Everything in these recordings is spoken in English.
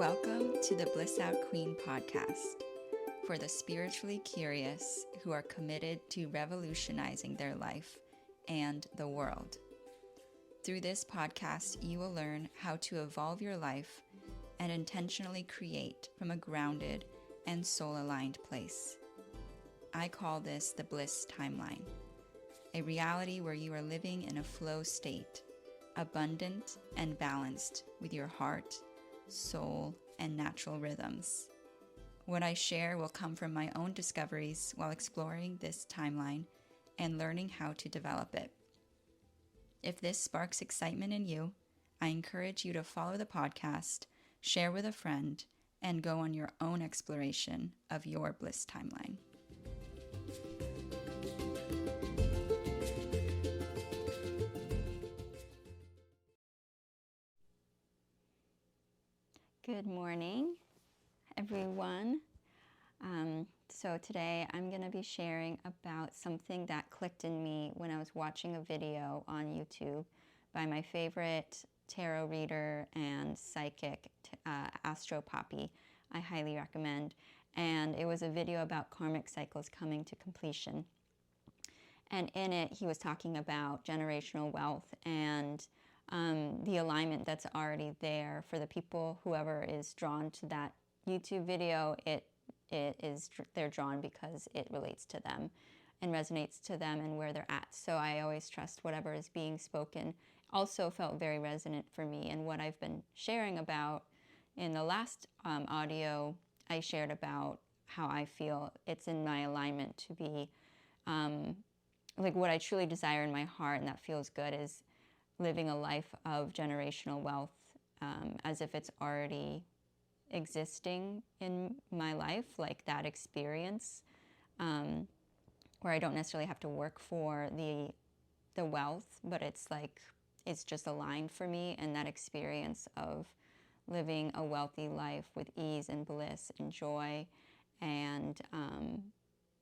Welcome to the Bliss Out Queen podcast for the spiritually curious who are committed to revolutionizing their life and the world. Through this podcast, you will learn how to evolve your life and intentionally create from a grounded and soul-aligned place. I call this the Bliss Timeline, a reality where you are living in a flow state, abundant and balanced with your heart, soul, and natural rhythms. What I share will come from my own discoveries while exploring this timeline and learning how to develop it. If this sparks excitement in you, I encourage you to follow the podcast, share with a friend, and go on your own exploration of your bliss timeline. Good morning, everyone. So today I'm going to be sharing about something that clicked in me when I was watching a video on YouTube by my favorite tarot reader and psychic, Astro Poppy. I highly recommend. And it was a video about karmic cycles coming to completion. And in it, he was talking about generational wealth and the alignment that's already there for the people, whoever is drawn to that YouTube video, they're drawn because it relates to them and resonates to them and where they're at. So I always trust whatever is being spoken. Also felt very resonant for me, and what I've been sharing about in the last audio, I shared about how I feel it's in my alignment to be like what I truly desire in my heart, and that feels good, is living a life of generational wealth, as if it's already existing in my life, like that experience, where I don't necessarily have to work for the wealth, but it's just aligned for me, and that experience of living a wealthy life with ease and bliss and joy, and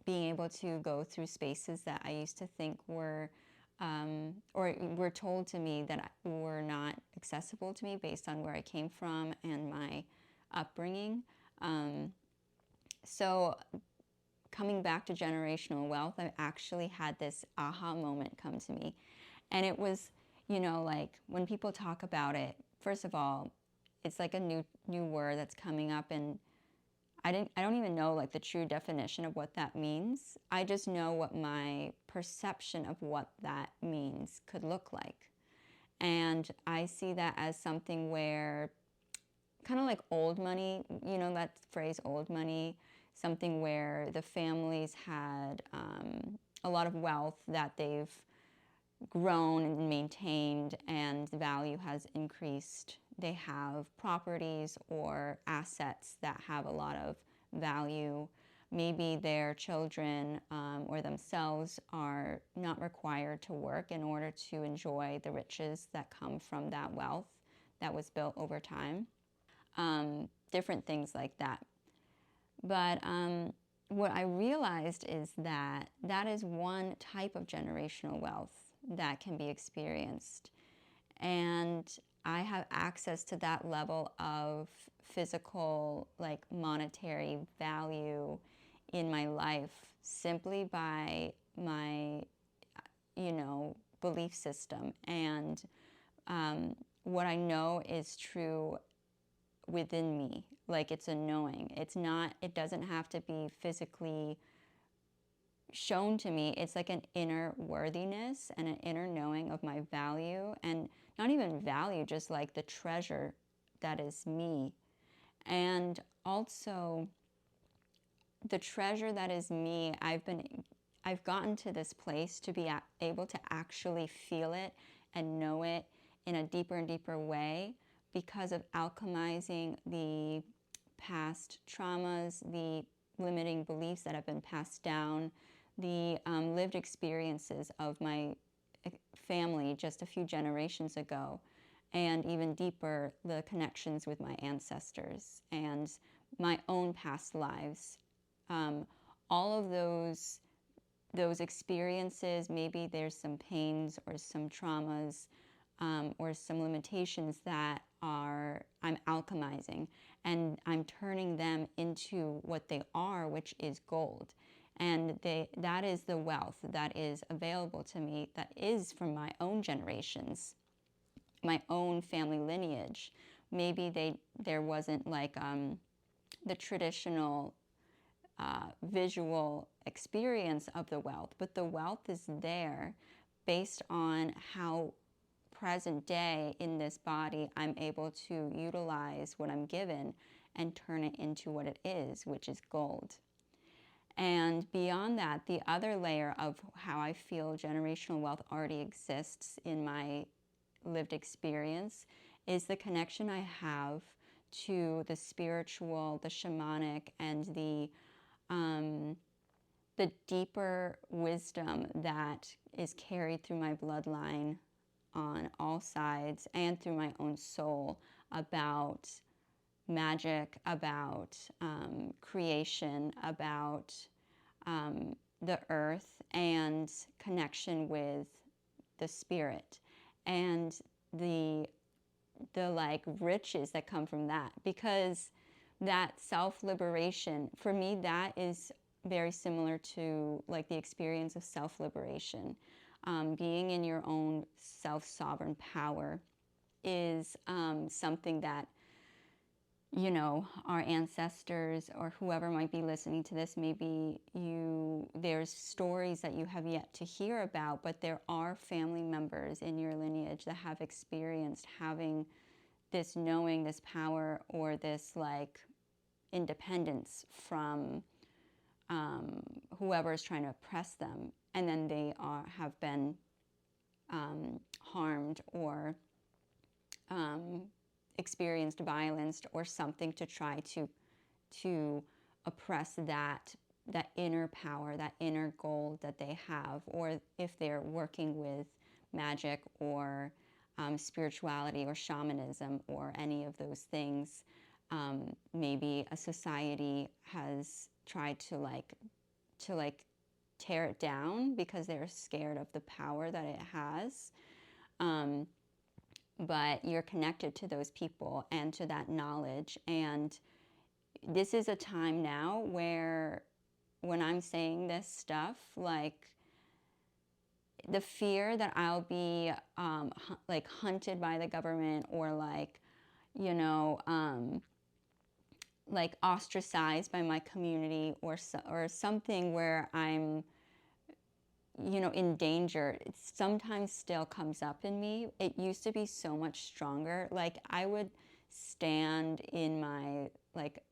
being able to go through spaces that I used to think were or were told to me that were not accessible to me based on where I came from and my upbringing. So coming back to generational wealth, I actually had this aha moment come to me. And it was, like when people talk about it, first of all, it's like a new word that's coming up, and I don't even know like the true definition of what that means. I just know what my perception of what that means could look like. And I see that as something where, kind of like old money, that phrase old money, something where the families had a lot of wealth that they've grown and maintained, and the value has increased. They have properties or assets that have a lot of value. Maybe their children or themselves are not required to work in order to enjoy the riches that come from that wealth that was built over time. Different things like that. But what I realized is that is one type of generational wealth that can be experienced. And I have access to that level of physical, like monetary value in my life simply by my, belief system. And what I know is true within me. Like, it's a knowing. It doesn't have to be physically shown to me. It's like an inner worthiness and an inner knowing of my value, and not even value, just like the treasure that is me. And also the treasure that is me, I've gotten to this place to be able to actually feel it and know it in a deeper and deeper way because of alchemizing the past traumas, the limiting beliefs that have been passed down, the lived experiences of my family just a few generations ago, and even deeper, the connections with my ancestors and my own past lives. All of those experiences, maybe there's some pains or some traumas or some limitations that I'm alchemizing, and I'm turning them into what they are, which is gold. And that is the wealth that is available to me, that is from my own generations, my own family lineage. Maybe there wasn't like the traditional visual experience of the wealth, but the wealth is there based on how present day in this body I'm able to utilize what I'm given and turn it into what it is, which is gold. And beyond that, the other layer of how I feel generational wealth already exists in my lived experience is the connection I have to the spiritual, the shamanic, and the deeper wisdom that is carried through my bloodline on all sides and through my own soul about magic, about creation, about the earth, and connection with the spirit, and the like riches that come from that. Because that self-liberation, for me, that is very similar to like the experience of self-liberation. Being in your own self-sovereign power is something that, you know, our ancestors or whoever might be listening to this, maybe there's stories that you have yet to hear about, but there are family members in your lineage that have experienced having this knowing, this power, or this like independence from whoever is trying to oppress them, and then they have been harmed or experienced violence or something to try to oppress that inner power, that inner gold that they have, or if they're working with magic or spirituality or shamanism or any of those things. Maybe a society has tried to tear it down because they're scared of the power that it has. But you're connected to those people and to that knowledge. And this is a time now where, when I'm saying this stuff, like the fear that I'll be like hunted by the government, or like, you know, like ostracized by my community, or something where I'm, you know, in danger, it sometimes still comes up in me. It used to be so much stronger. Like I would stand in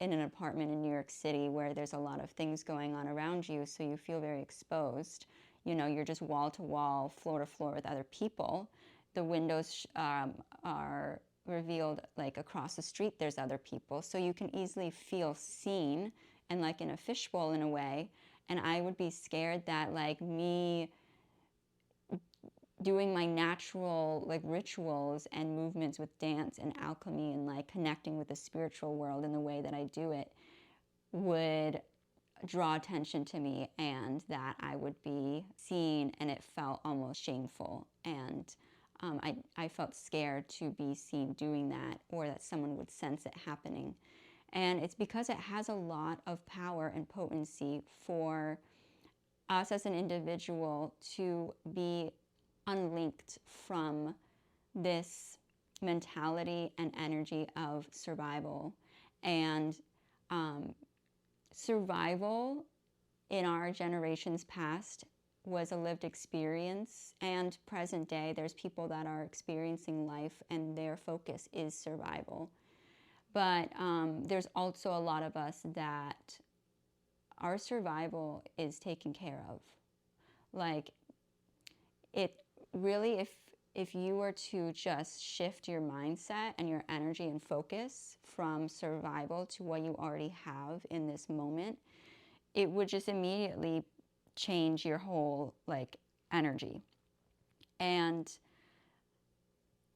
in an apartment in New York City where there's a lot of things going on around you, so you feel very exposed. You know, you're just wall to wall, floor to floor with other people. The windows are revealed, like across the street there's other people, so you can easily feel seen and like in a fishbowl in a way. And I would be scared that like me doing my natural like rituals and movements with dance and alchemy and like connecting with the spiritual world in the way that I do it would draw attention to me, and that I would be seen, and it felt almost shameful. And I felt scared to be seen doing that, or that someone would sense it happening. And it's because it has a lot of power and potency for us as an individual to be unlinked from this mentality and energy of survival. And survival in our generations past was a lived experience, and present day there's people that are experiencing life and their focus is survival. But there's also a lot of us that our survival is taken care of. Like, it really, if you were to just shift your mindset and your energy and focus from survival to what you already have in this moment, it would just immediately change your whole like energy. And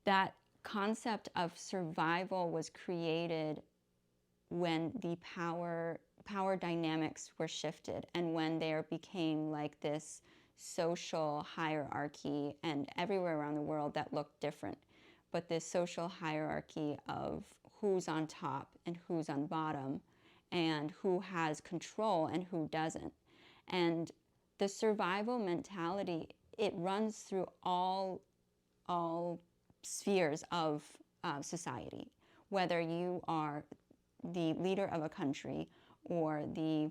that concept of survival was created when the power dynamics were shifted, and when there became like this social hierarchy, and everywhere around the world that look different. But this social hierarchy of who's on top and who's on bottom, and who has control and who doesn't. And the survival mentality, it runs through all spheres of society, whether you are the leader of a country, or the,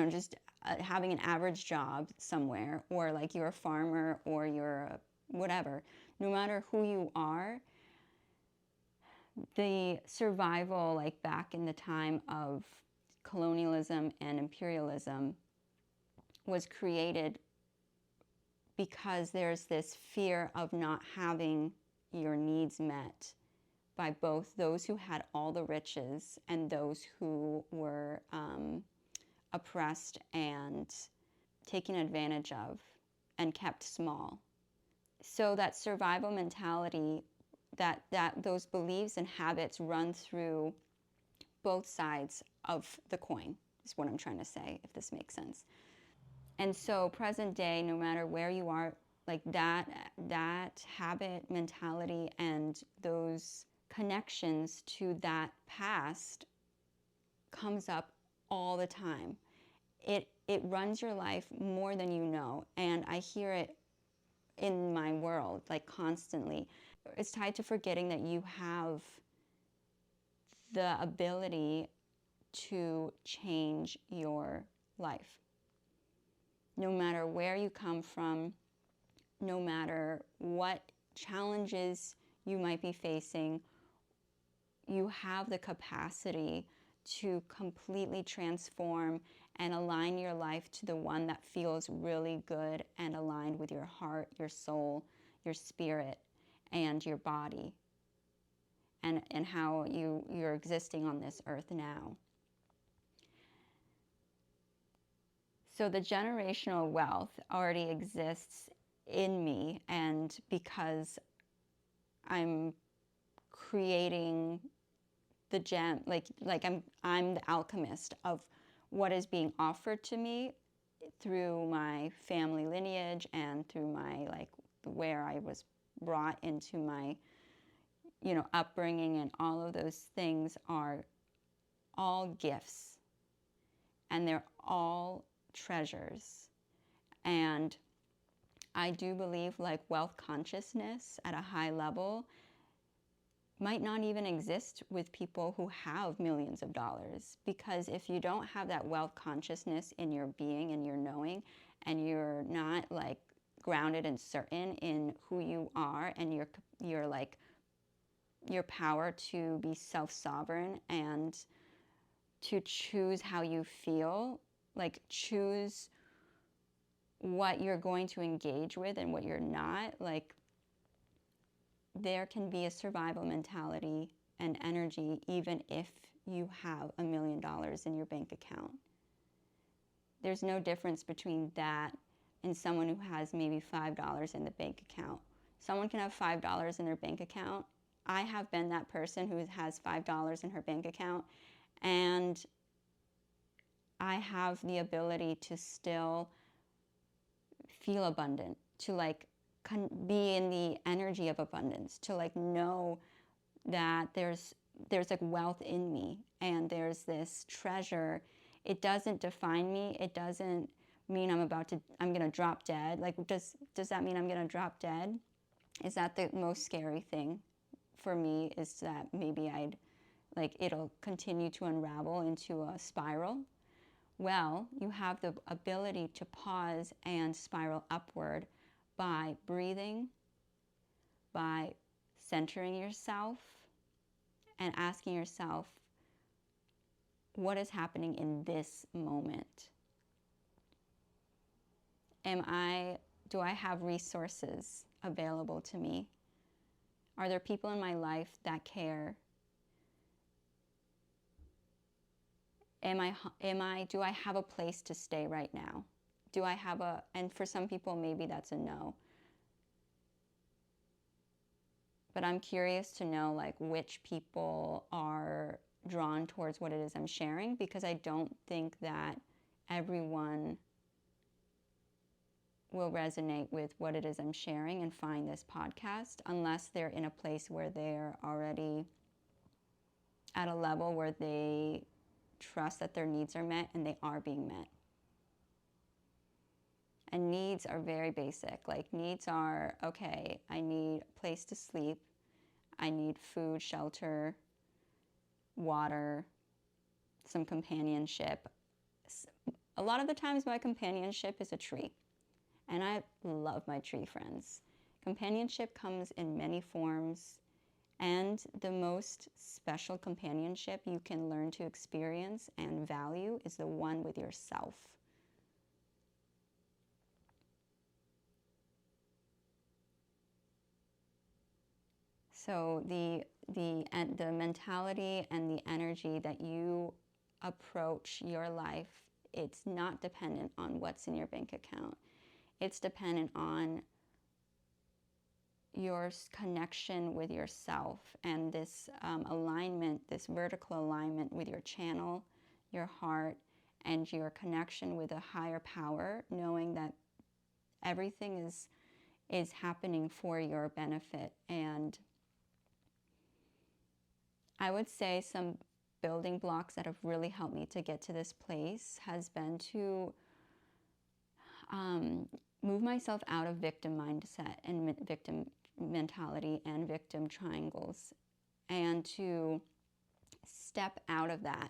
just having an average job somewhere, or like you're a farmer, or you're a whatever. No matter who you are, the survival, like back in the time of colonialism and imperialism, was created because there's this fear of not having your needs met by both those who had all the riches and those who were oppressed and taken advantage of and kept small. So that survival mentality, that those beliefs and habits run through both sides of the coin, is what I'm trying to say, if this makes sense. And so present day, no matter where you are, like that habit mentality and those connections to that past comes up all the time. It runs your life more than you know, and I hear it in my world, like constantly. It's tied to forgetting that you have the ability to change your life. No matter where you come from, no matter what challenges you might be facing, you have the capacity to completely transform and align your life to the one that feels really good and aligned with your heart, your soul, your spirit, and your body, and how you're existing on this earth now. So the generational wealth already exists in me, and because I'm creating the gem, like I'm the alchemist of what is being offered to me through my family lineage and through my, like, where I was brought into my, upbringing, and all of those things are all gifts, and they're all treasures. And I do believe, like, wealth consciousness at a high level might not even exist with people who have millions of dollars, because if you don't have that wealth consciousness in your being and your knowing, and you're not, like, grounded and certain in who you are and your like your power to be self-sovereign and to choose how you feel, like choose what you're going to engage with and what you're not, like, there can be a survival mentality and energy even if you have $1 million in your bank account. There's no difference between that and someone who has maybe $5 in the bank account. Someone can have $5 in their bank account. I have been that person who has $5 in her bank account, and I have the ability to still feel abundant, to, like, be in the energy of abundance, to, like, know that there's like wealth in me, and there's this treasure. It doesn't define me. It doesn't mean I'm gonna drop dead. Like, does that mean I'm gonna drop dead? Is that the most scary thing for me, is that maybe it'll continue to unravel into a spiral? Well, you have the ability to pause and spiral upward by breathing, by centering yourself, and asking yourself, what is happening in this moment? Do I have resources available to me? Are there people in my life that care? Do I have a place to stay right now? And for some people, maybe that's a no. But I'm curious to know, like, which people are drawn towards what it is I'm sharing, because I don't think that everyone will resonate with what it is I'm sharing and find this podcast, unless they're in a place where they're already at a level where they trust that their needs are met and they are being met. And needs are very basic. Like, needs are, okay, I need a place to sleep, I need food, shelter, water, some companionship. A lot of the times my companionship is a tree, and I love my tree friends. Companionship comes in many forms, and the most special companionship you can learn to experience and value is the one with yourself. So the mentality and the energy that you approach your life, it's not dependent on what's in your bank account. It's dependent on your connection with yourself and this alignment, this vertical alignment with your channel, your heart, and your connection with a higher power, knowing that everything is happening for your benefit. And I would say some building blocks that have really helped me to get to this place has been to move myself out of victim mindset and victim mentality and victim triangles, and to step out of that,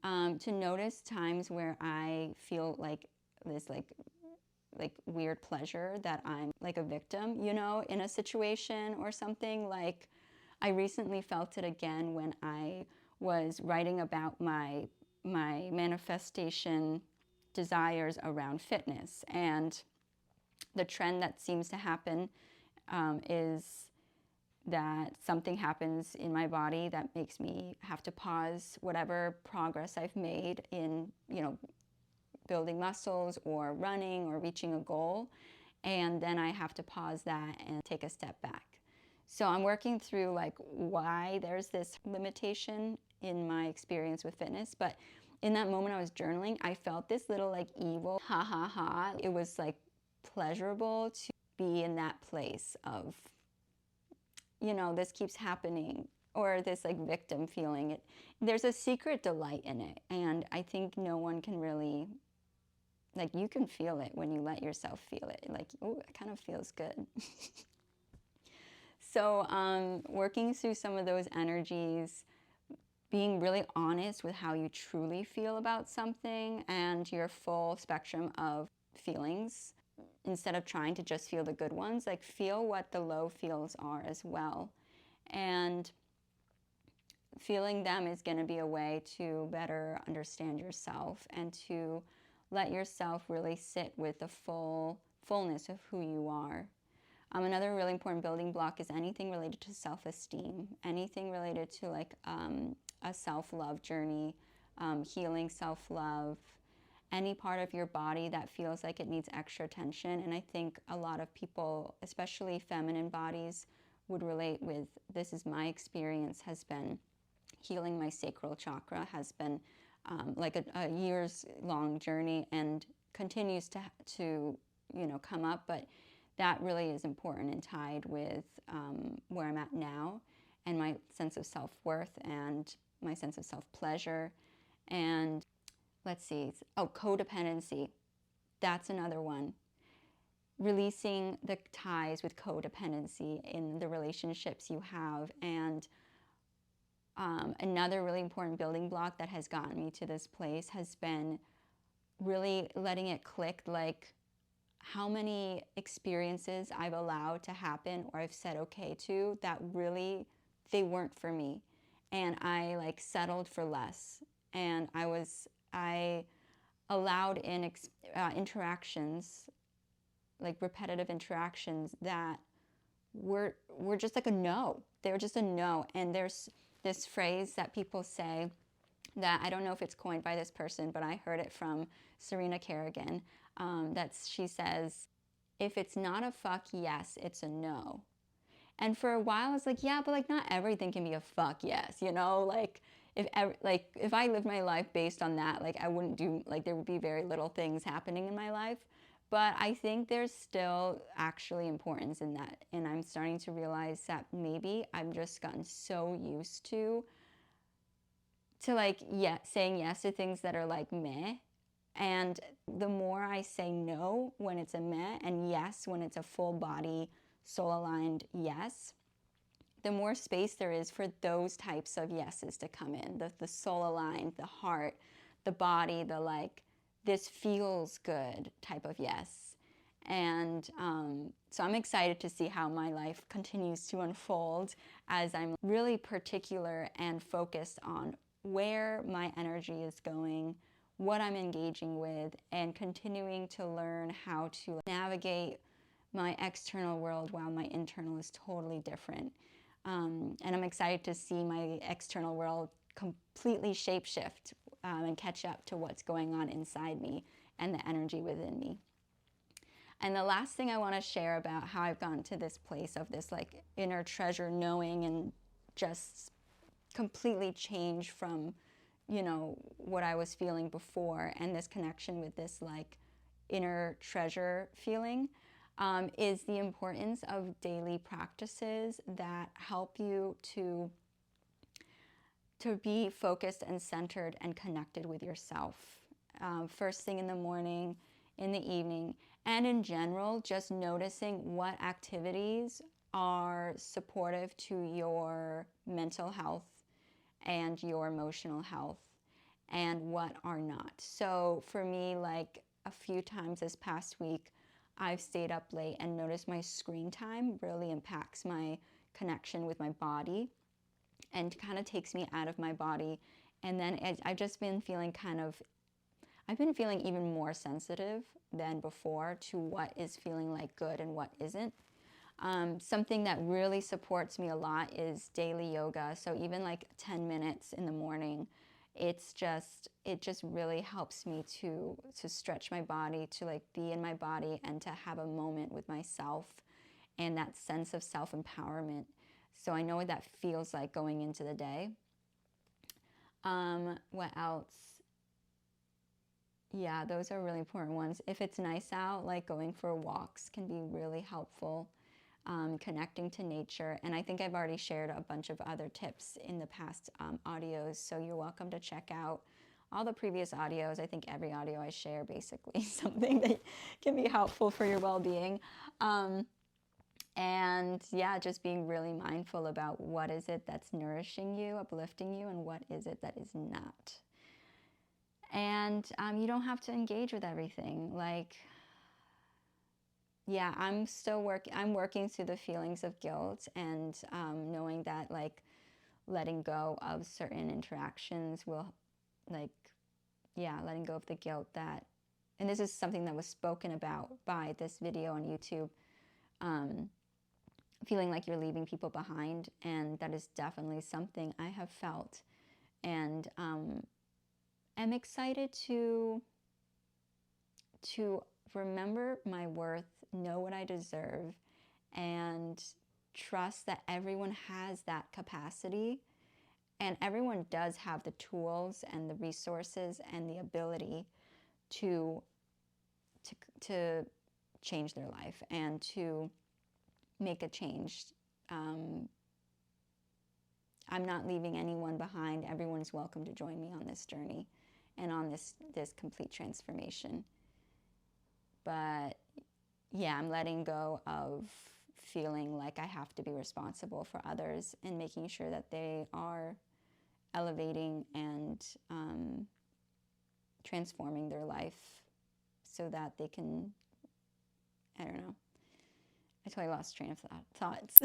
to notice times where I feel like this like weird pleasure that I'm like a victim, you know, in a situation or something. Like, I recently felt it again when I was writing about my manifestation desires around fitness. And the trend that seems to happen is that something happens in my body that makes me have to pause whatever progress I've made in, you know, building muscles or running or reaching a goal. And then I have to pause that and take a step back. So I'm working through like why there's this limitation in my experience with fitness. But in that moment I was journaling, I felt this little like evil ha ha ha. It was like pleasurable to be in that place of, you know, this keeps happening, or this like victim feeling. There's a secret delight in it, and I think no one can really, like, you can feel it when you let yourself feel it. Like, oh, it kind of feels good. So working through some of those energies, being really honest with how you truly feel about something and your full spectrum of feelings, instead of trying to just feel the good ones, like feel what the low feels are as well. And feeling them is going to be a way to better understand yourself and to let yourself really sit with the fullness of who you are. Another really important building block is anything related to self-esteem, anything related to like a self-love journey, healing self-love, any part of your body that feels like it needs extra attention. And I think a lot of people, especially feminine bodies, would relate with, this is my experience, has been healing my sacral chakra, has been like a years-long journey and continues to you know, come up. But that really is important and tied with where I'm at now and my sense of self-worth and my sense of self-pleasure. And let's see, codependency. That's another one. Releasing the ties with codependency in the relationships you have. And another really important building block that has gotten me to this place has been really letting it click, like how many experiences I've allowed to happen or I've said okay to that really, they weren't for me. And I like settled for less. And I allowed in interactions, like repetitive interactions that were just like a no. They were just a no. And there's this phrase that people say that I don't know if it's coined by this person, but I heard it from Serena Kerrigan. She says, if it's not a fuck yes, it's a no. And for a while I was like, yeah, but like not everything can be a fuck yes, you know? Like if I lived my life based on that, like I wouldn't do, like there would be very little things happening in my life. But I think there's still actually importance in that. And I'm starting to realize that maybe I've just gotten so used to like, yeah, saying yes to things that are like meh. And the more I say no when it's a meh and yes when it's a full body, soul aligned yes, the more space there is for those types of yeses to come in. The soul aligned, the heart, the body, the like, this feels good type of yes. And so I'm excited to see how my life continues to unfold as I'm really particular and focused on where my energy is going, what I'm engaging with, and continuing to learn how to navigate my external world while my internal is totally different. And I'm excited to see my external world completely shapeshift and catch up to what's going on inside me and the energy within me. And the last thing I want to share about how I've gotten to this place of this like inner treasure knowing and just completely change from, you know, what I was feeling before, and this connection with this like inner treasure feeling is the importance of daily practices that help you to be focused and centered and connected with yourself. First thing in the morning, in the evening, and in general, just noticing what activities are supportive to your mental health and your emotional health and what are not. So for me, like a few times this past week, I've stayed up late and noticed my screen time really impacts my connection with my body and kind of takes me out of my body. And then I've just been feeling I've been feeling even more sensitive than before to what is feeling like good and what isn't. Something that really supports me a lot is daily yoga. So even like 10 minutes in the morning, it just really helps me to stretch my body, to like be in my body and to have a moment with myself and that sense of self-empowerment. So I know what that feels like going into the day. What else? Yeah, those are really important ones. If it's nice out, like going for walks can be really helpful. Connecting to nature. And I think I've already shared a bunch of other tips in the past audios, so you're welcome to check out all the previous audios. I think every audio I share basically something that can be helpful for your well-being. And yeah, just being really mindful about what is it that's nourishing you, uplifting you, and what is it that is not. And you don't have to engage with everything. Like, yeah, I'm working through the feelings of guilt and knowing that like letting go of certain interactions will like, yeah, letting go of the guilt that, and this is something that was spoken about by this video on YouTube, feeling like you're leaving people behind. And that is definitely something I have felt. And I'm excited to remember my worth, know what I deserve, and trust that everyone has that capacity, and everyone does have the tools and the resources and the ability to change their life and to make a change. I'm not leaving anyone behind. Everyone's welcome to join me on this journey and on this complete transformation. But yeah, I'm letting go of feeling like I have to be responsible for others and making sure that they are elevating and transforming their life so that they can, I don't know, I totally lost train of thoughts.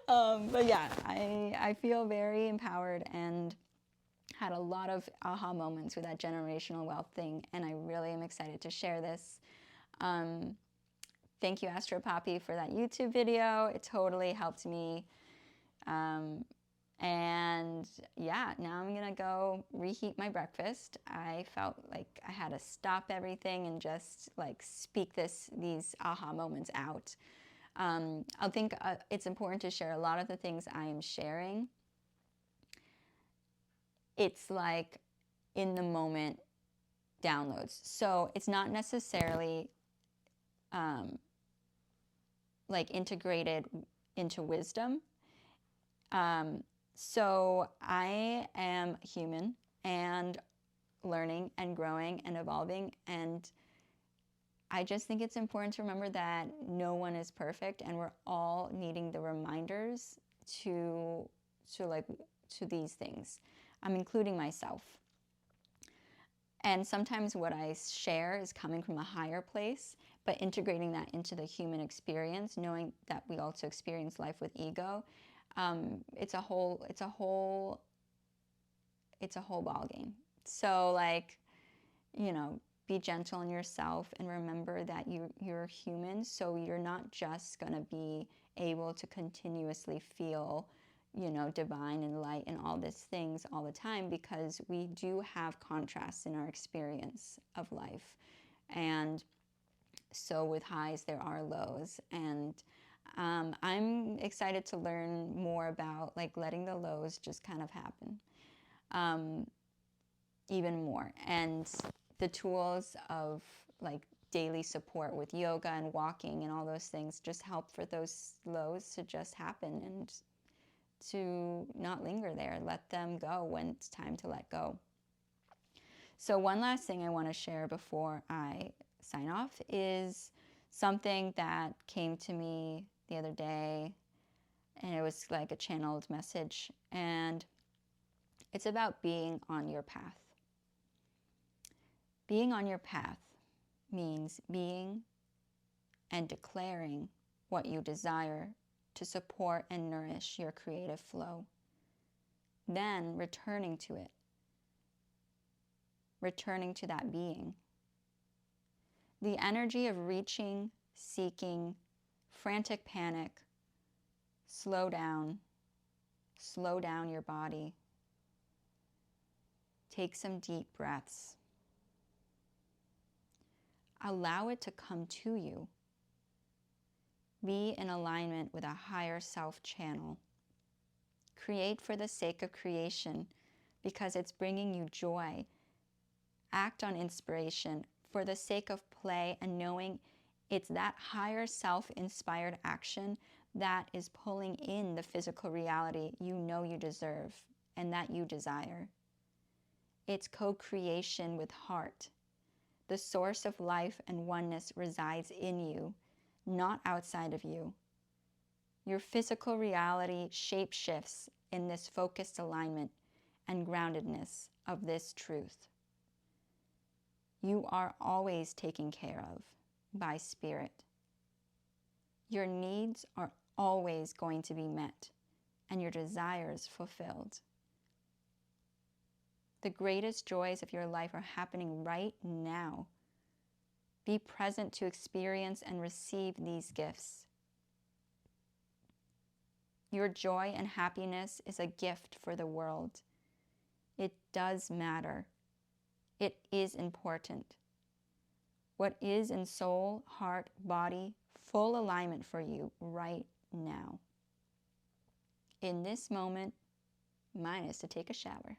But yeah, I feel very empowered and had a lot of aha moments with that generational wealth thing, and I really am excited to share this. Thank you, Astro Poppy, for that YouTube video. It totally helped me. And yeah, now I'm gonna go reheat my breakfast. I felt like I had to stop everything and just like speak these aha moments out. I think it's important to share a lot of the things I am sharing. It's like in the moment downloads. So it's not necessarily like integrated into wisdom. So I am human and learning and growing and evolving, and I just think it's important to remember that no one is perfect, and we're all needing the reminders to these things. I'm including myself. And sometimes what I share is coming from a higher place, but integrating that into the human experience, knowing that we also experience life with ego, it's a whole ball game. So like, be gentle on yourself and remember that you're human. So you're not just going to be able to continuously feel, divine and light and all these things all the time, because we do have contrasts in our experience of life. And so with highs, there are lows. And I'm excited to learn more about like letting the lows just kind of happen even more. And the tools of like daily support with yoga and walking and all those things just help for those lows to just happen and to not linger there. Let them go when it's time to let go. So one last thing I want to share before I sign off is something that came to me the other day, and it was like a channeled message, and it's about being on your path. Being on your path means being and declaring what you desire to support and nourish your creative flow. Then returning to it. Returning to that being. The energy of reaching, seeking, frantic panic. Slow down your body. Take some deep breaths. Allow it to come to you. Be in alignment with a higher self channel. Create for the sake of creation because it's bringing you joy. Act on inspiration for the sake of play and knowing it's that higher self-inspired action that is pulling in the physical reality you know you deserve and that you desire. It's co-creation with heart. The source of life and oneness resides in you, not outside of you. Your physical reality shape shifts in this focused alignment and groundedness of this truth. You are always taken care of by spirit. Your needs are always going to be met and your desires fulfilled. The greatest joys of your life are happening right now. Be present to experience and receive these gifts. Your joy and happiness is a gift for the world. It does matter. It is important. What is in soul, heart, body, full alignment for you right now. In this moment, mine is to take a shower.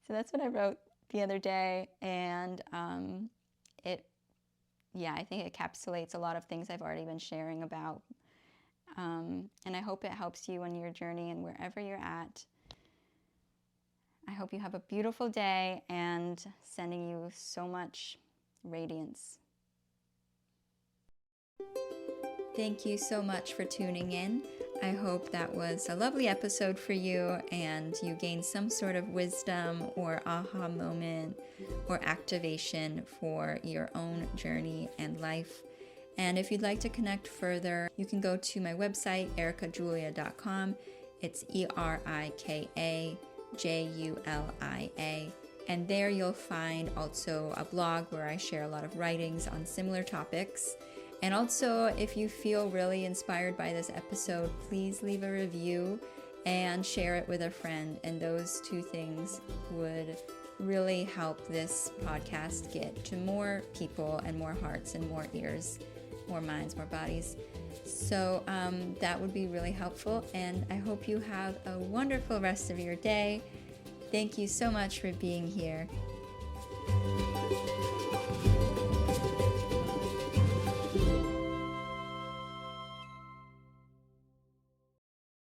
So that's what I wrote the other day, and I think it encapsulates a lot of things I've already been sharing about. And I hope it helps you on your journey and wherever you're at. I hope you have a beautiful day and sending you so much radiance. Thank you so much for tuning in. I hope that was a lovely episode for you and you gained some sort of wisdom or aha moment or activation for your own journey and life. And if you'd like to connect further, you can go to my website, Erikajulia.com. It's ErikaJulia. And there you'll find also a blog where I share a lot of writings on similar topics. And also, if you feel really inspired by this episode, please leave a review and share it with a friend. And those two things would really help this podcast get to more people and more hearts and more ears, more minds, more bodies. So that would be really helpful. And I hope you have a wonderful rest of your day. Thank you so much for being here.